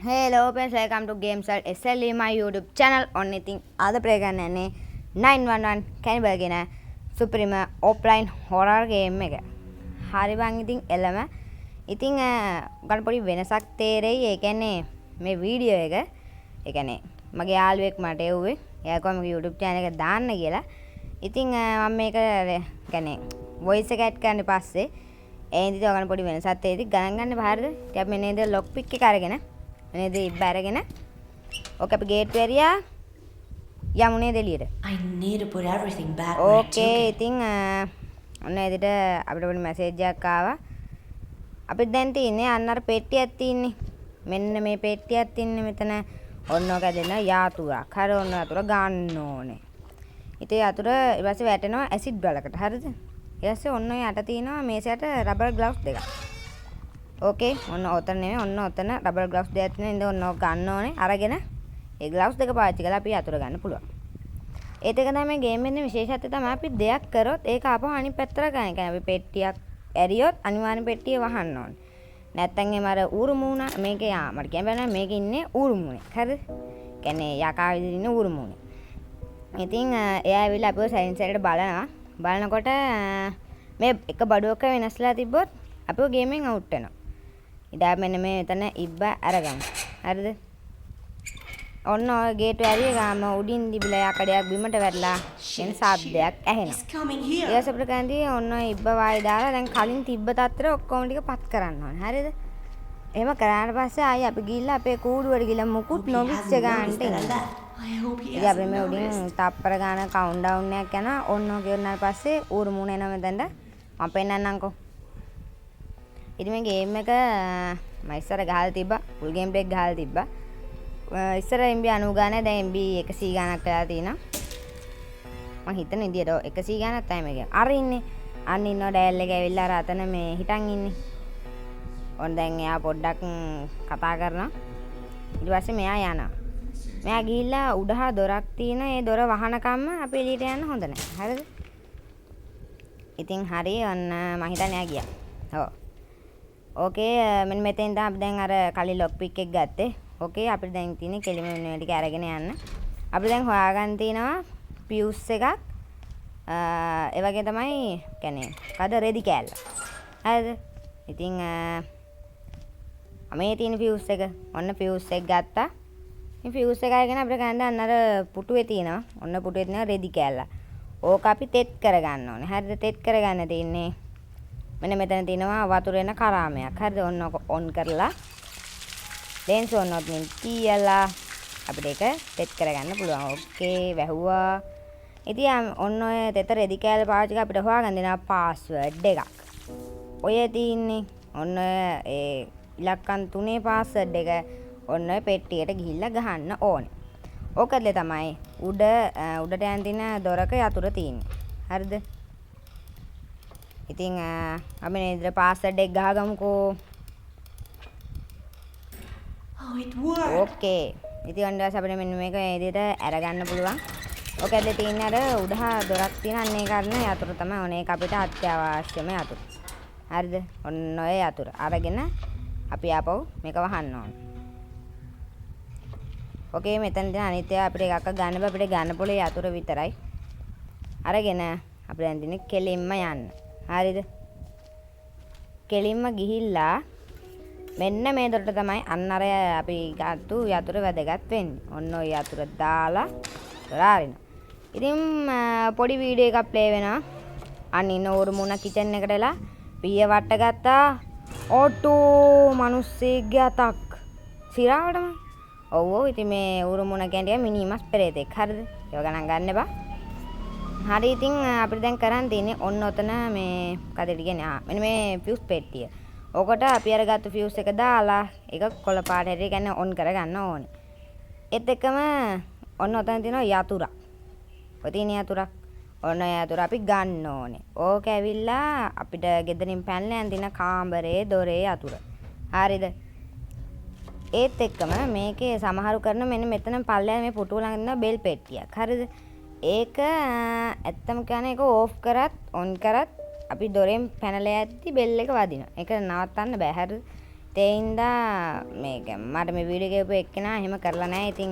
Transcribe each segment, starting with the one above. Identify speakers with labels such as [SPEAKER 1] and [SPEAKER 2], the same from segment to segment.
[SPEAKER 1] Hello, friends. Welcome to Games at SLE, my YouTube channel. Only thing other play ගන්නන්නේ 911 Cannibal කියන සුපිරිම offline horror game එක. හරි බං ඉතින් එළම. ඉතින් ඔයාලට පොඩි වෙනසක් තේරෙයි. ඒ කියන්නේ මේ වීඩියෝ එක ඒ කියන්නේ මගේ යාළුවෙක් මට එව්වේ. එයා කොහොම මගේ YouTube channel එක දාන්න කියලා. ඉතින් මම මේක කියන්නේ voice එක add කරන්න පස්සේ ඒ ඉතින් ඔයාලට පොඩි වෙනසක් තේරෙයි. ගණන් ගන්න බාහිරද? ඉතින් අපි මෙන්න ඉඳලා lock pick එක අරගෙන නේද ඉබ්බ අරගෙන ඕක අපි ගේට් වෙරියා යමු නේද එළියට.
[SPEAKER 2] I need to put everything back when I took
[SPEAKER 1] okay
[SPEAKER 2] it.
[SPEAKER 1] ඉතින් ඔන්න එදිට අපිට පොඩි මැසේජ් එකක් ආවා. අපිට දැන් තියෙන්නේ අන්න අර පෙට්ටියක් තියෙන්නේ. මෙන්න මේ පෙට්ටියක් තියෙන්නේ මෙතන. ඔන්න ඕක දෙන්න යාතුරක්. හරි ඔන්න යාතුර ගන්න ඕනේ. ඉතින් යාතුර ඊට පස්සේ වැටෙනවා ඇසිඩ් වලකට. හරිද? ඊට පස්සේ ඔන්න යට තියෙනවා මේසයට රබර් ග්ලව්ස් දෙකක්. ඕකේ ඔන්න ඔතන නෙමෙයි ඔන්න ඔතන රබර් ග්ලව්ස් දෙකක් තියෙන ඉතින් ඔන්න ඕක ගන්න ඕනේ අරගෙන ඒ ග්ලව්ස් දෙක පාවිච්චි කරලා අපි අතුර ගන්න පුළුවන්. ඒත් එක තමයි මේ ගේම් එකේ විශේෂත්වය තමයි අපි දෙයක් කරොත් ඒක ආපහු අනිත් පැත්තට ගන්න. කියන්නේ අපි පෙට්ටියක් ඇරියොත් අනිවාර්යෙන් පෙට්ටිය වහන්න ඕනේ. නැත්තම් එම අර ඌරු මූණ මේකේ මට කියන්න බෑ මේකේ ඉන්නේ ඌරු මූණේ. හරිද? කියන්නේ යකා විදිහට ඉන්නේ ඌරු මූණේ. ඉතින් එයා ඇවිල්ලා අපිව සයින්සර්ට බලනවා. බලනකොට මේ එක බඩුවක වෙනස්ලා තිබ්බොත් අපිව ගේමෙන් අවුට් වෙනවා. ඉතින් මෙන්න මේ එතන ඉබ්බ අරගමු. හරිද? ඔන්න ඔය ගේට් ඇරිය ගාම උඩින් දිබිලා යකඩයක් බිමට වැටලා එන ශබ්දයක් ඇහෙනවා.
[SPEAKER 2] It's coming here.
[SPEAKER 1] ඊට පස්සේ අපිට කන්දී ඔන්න ඔය ඉබ්බ වායි දාලා දැන් කලින් තිබ්බ තත්ත්වෙට ඔක්කොම ටික පත් කරන්න ඕනේ. හරිද? එහෙම කරාට පස්සේ ආයි අපි ගිහිල්ලා අපේ කූඩුවට ගිහිල්ලා මුකුත්
[SPEAKER 2] Hope he
[SPEAKER 1] නොවිච්ච
[SPEAKER 2] hasn't
[SPEAKER 1] ගානට
[SPEAKER 2] noticed that I
[SPEAKER 1] එනවා.
[SPEAKER 2] left. I hope he
[SPEAKER 1] ඉතින් අපි
[SPEAKER 2] hasn't
[SPEAKER 1] මේ උඩින්
[SPEAKER 2] noticed.
[SPEAKER 1] තප්පර ගාන කවුන්ට්ඩවුන් එකක් යනවා. ඔන්න ඔය ගෙවුනාට පස්සේ ඌරු මූණ එනවා මෙතනට. මම පෙන්නන්නම්කෝ. ඉතින් මේ ගේම් එක මම ඉස්සර ගහලා තිබ්බා. ෆුල් ගේම් ප්ලේ ගහලා තිබ්බා. ඉස්සර MB 90 ගානේ දැන් MB 100 ගානක් වෙලා තියෙනවා. මම හිතන විදියට 100 ගානක් තමයි මේක. අර ඉන්නේ. අන්න ඉන්නවා ඩයල් එක ඇවිල්ලා අර අතන මේ හිටන් ඉන්නේ. ඔන්න දැන් එයා පොඩ්ඩක් කතා කරනවා. ඊට පස්සේ මෙයා යනවා. මෙයා ගිහිල්ලා උඩහා දොරක් තියෙන ඒ දොර වහනකම්ම අපි එළියට යන්න හොඳ නැහැ. හරිද? ඉතින් හරි ඔන්න මම හිතන්නේ එයා ගියා. ඔව්. ඕකේ මෙන්න මෙතෙන් ඉඳන් අපි දැන් අර කලින් ලොක් පික් එක ගත්තේ. ඕකේ අපිට දැන් තියෙන්නේ කෙලිම මේ ටික අරගෙන යන්න. අපි දැන් හොයාගන්න තියෙනවා පියුස් එකක්. ඒ වගේ තමයි කියන්නේ කද රෙදි කෑල්ල. හරිද? ඉතින් මේ තියෙන පියුස් එක ඔන්න පියුස් එක ගත්තා. මේ ෆියුස් එක අරගෙන අපිට ගන්න අන්න අර පුටුවේ තියෙනවා. ඔන්න පුටුවේ තියෙනවා රෙදි කෑල්ල. ඕක අපි තෙත් කරගන්න ඕනේ. හරිද? තෙත් කරගන්න තියෙන්නේ. මෙන්න මෙතන තියෙනවා වතුර එන කරාමයක්. හරිද? ඔන්න ඕක ඔන් කරලා ලෙන්ස් ඔන් ඔත්මින් තියලා අපිට ඒක තෙත් කරගන්න පුළුවන්. ඕකේ වැහුවා. ඉතින් ඔන්න ඔය තෙත රෙදි කෑල්ල පාවිච්චි කරලා අපිට හොයාගන්න දෙනවා පාස්වර්ඩ් එකක්. ඔය තියෙන්නේ ඔන්න ඒ ඉලක්කම් 3 පාස්වර්ඩ් එක ඔන්න ඔය පෙට්ටියට ගිහිල්ලා ගහන්න ඕනේ. ඕකදලේ තමයි උඩට යන තියෙන දොරක යතුර තියෙන්නේ. හරිද? ඉතින් අපි නේද පාස්වර්ඩ් එක ගහගමුකෝ.
[SPEAKER 2] Oh, it worked.
[SPEAKER 1] ඕකේ. ඉතින් ඔන්න ඊට අපිට මෙන්න මේක මේ විදිහට අරගන්න පුළුවන්. ඕකදලේ තියෙන අර උඩහා දොරක් තියෙන අන්නේ කරන යතුර තමයි ඕනේ. ඒක අපිට අත්‍යවශ්‍යම යතුර. හරිද? ඔන්න ඔය යතුර අරගෙන අපි ආපහු මේක වහන්න ඕනේ. ඕකේ මෙතන තියෙන අනිත් ඒවා අපිට එකක් ගන්න බෑ අපිට ගන්න පොලේ යතුර විතරයි. අරගෙන අපිට දැන් දිනේ කෙලින්ම යන්න. හරිද? කෙලින්ම ගිහිල්ලා මෙන්න මේ දොරට තමයි අන්න අර අපි ගත්තු යතුර වැදගත් වෙන්නේ. ඔන්න ඔය යතුර දාලා දොරාරින. ඉතින් පොඩි වීඩියෝ එකක් ප්ලේ වෙනවා. අන්න ඉන්න ඕරු මුණ කිචන් එකට එලා පීය වට ගත්තා. ඕටෝ මිනිස්සෙක්ගේ අතක්. සිරාවටම ඔව් ඉතින් මේ උරුමුණ කැන්ටිය මිනිමස් පෙරේතෙක්. හරිද? ඒක ගණන් ගන්න එපා. හරි ඉතින් අපිට දැන් කරන් තියෙන්නේ ඔන්න ඔතන මේ කඩේට කියන්නේ මෙන්න මේ ෆියුස් පෙට්ටිය. ඕකට අපි අරගත්තු ෆියුස් එක දාලා ඒක කොළ පාට හැටි කියන්නේ ඔන් කරගන්න ඕනේ. ඒත් එක්කම ඔන්න ඔතන තියෙනවා යතුරක්. ඔය තියෙන යතුරක්. ඔන්න යතුර අපි ගන්න ඕනේ. ඕක ඇවිල්ලා අපිට ගෙදරින් පැනලා යන දින කාමරේ දොරේ යතුර. හරිද? ඒත් එක්කම මේකේ සමහරු කරන මෙන්න මෙතන පල්ලෙහා මේ පුටුව ළඟ තියෙන බෙල් පෙට්ටියක්. හරිද? ඒක ඇත්තම කියන්නේ ඒක ඕෆ් කරත් ඔන් කරත් අපි දොරෙන් පැනලා යද්දි බෙල් එක වදිනවා. ඒක නවත්තන්න බෑ. හරිද? තේින්දා මේක මට මේ වීඩියෝ ගෙවපු එක්කෙනා එහෙම කරලා නැහැ. ඉතින්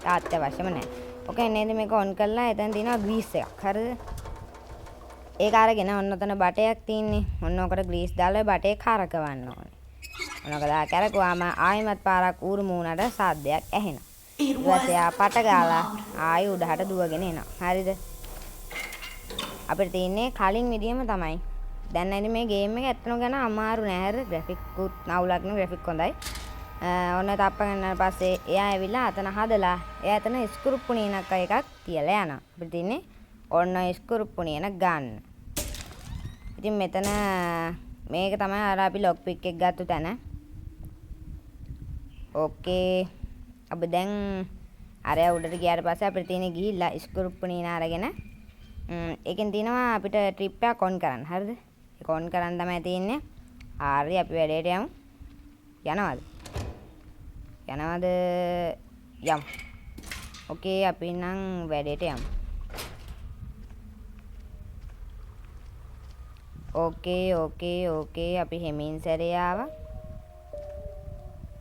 [SPEAKER 1] තාත්තට අවශ්‍යම නැහැ. ඕකේ නේද මේක ඔන් කරලා එතන තියෙනවා ග්‍රීස් එකක්. හරිද? ඒක අරගෙන ඔන්න ඔතන බටයක් තියෙන්නේ. ඔන්න ඔකට ග්‍රීස් දාලා බටේ කරකවන්න ඕනේ. ඔන්න ඔක දා කරකවම ආයිමත් පාරක් ඌරු මූණට සාද්දයක් ඇහෙනවා.
[SPEAKER 2] It
[SPEAKER 1] ඊට
[SPEAKER 2] was
[SPEAKER 1] පස්සේ ආ පට
[SPEAKER 2] too
[SPEAKER 1] ගාලා
[SPEAKER 2] loud.
[SPEAKER 1] ආයි උඩහට දුවගෙන එනවා. හරිද? අපිට තියෙන්නේ කලින් විදියම තමයි. දැන් නේද මේ ගේම් එක ඇත්තම ගන්න අමාරු නෑ. හරිද? ග්‍රැෆික් උත් නවුලක් නේ ග්‍රැෆික් හොඳයි. ඔන්න තප්ප ගන්නාට පස්සේ එයා ඇවිල්ලා අතන හදලා එයා අතන ස්ක්‍රූප්පු නියනක් එකක් තියලා යනවා. අපිට තියෙන්නේ ඔන්න ස්ක්‍රූප්පු නියන ගන්න. ඉතින් මෙතන මේක තමයි අර අපි ලොක් පික් එක ගත්ත තැන. ඕකේ. අපි දැන් අර උඩට ගියාට පස්සේ අපිට තියෙන්නේ ගිහිල්ලා ස්ක්‍රූප්පු නියන අරගෙන ඒකෙන් තියෙනවා අපිට ට්‍රිප් එකක් ඔන් කරන්න. හරිද? ඒක ඔන් කරන් තමයි තියෙන්නේ. හරි අපි වැඩේට යමු. යනවද? යනවද? යමු. ඕකේ අපි නම් වැඩේට යමු. ඕකේ අපි හෙමින් සැරේ ආවා.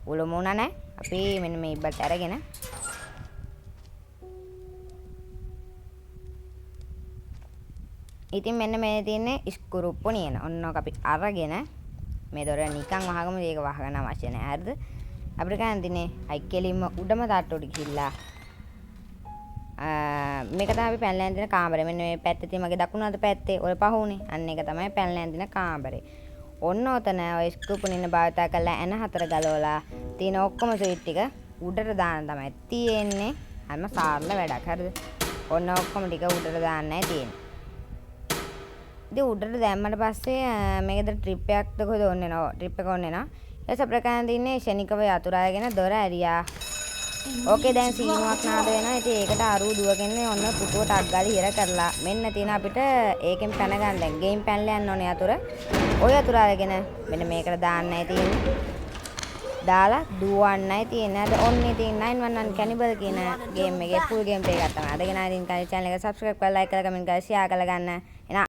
[SPEAKER 1] උළුමුණ නැහැ. අපි මෙන්න මේ ඉබ්බත් අරගෙන ඉතින් මෙන්න මේ තියෙන්නේ ස්ක්‍රූප්පු නියන. ඔන්න ඔක අපි අරගෙන මේ දොර නිකන් වහගමු. මේක වහගන්න අවශ්‍ය නැහැ. හරිද? අපිට ගන්න දිනේ අයි කෙලින්ම උඩම තට්ටුවට ගිහිල්ලා මේක තමයි අපි පැනලා යන කාමරේ. මෙන්න මේ පැත්තේ තියෙන මගේ දකුණු අත පැත්තේ ඔය පහුනේ. අන්න ඒක තමයි පැනලා යන කාමරේ. ඔන්න ඔතන ඔය ස්ක්‍රූප්පු නියන භාවිතා කරලා එන හතර ගලවලා තියෙන ඔක්කොම ස්විච් ටික උඩට දාන්න තමයි තියෙන්නේ. අන්න සාරල වැඩක්. හරිද? ඔන්න ඔක්කොම ටික උඩට දාන්නයි තියෙන්නේ. ඉතින් උඩට දැම්මට පස්සේ මේකද ට්‍රිප් එකක්ද කොහෙද ඔන්න එනවා. ට්‍රිප් එක ඔන්න එනවා. ඊට පස්සේ ප්‍රකාශන දින්නේ ශනිකව යතුරාගෙන දොර ඇරියා. ඕකේ දැන් සීනුවක් නාද වෙනවා. ඉතින් ඒකට අරු දුවගෙන ඔන්න පුටුව ටක් ගාලා හිර කරලා මෙන්න තියෙන අපිට ඒකෙන් පැන ගන්න දැන් ගේම් පැනලා යන්න ඕනේ යතුර. ඔය යතුර අරගෙන මෙන්න මේකට දාන්නයි තියෙන්නේ. දාලා දුවන්නයි තියෙන්නේ. අද ඔන්නේ තියෙන 911 cannibal කියන ගේම් එකේ full game play එකක් තමයි. අදගෙන ආදින් channel එක subscribe කරලා like කරලා comment කරලා share කරලා ගන්න.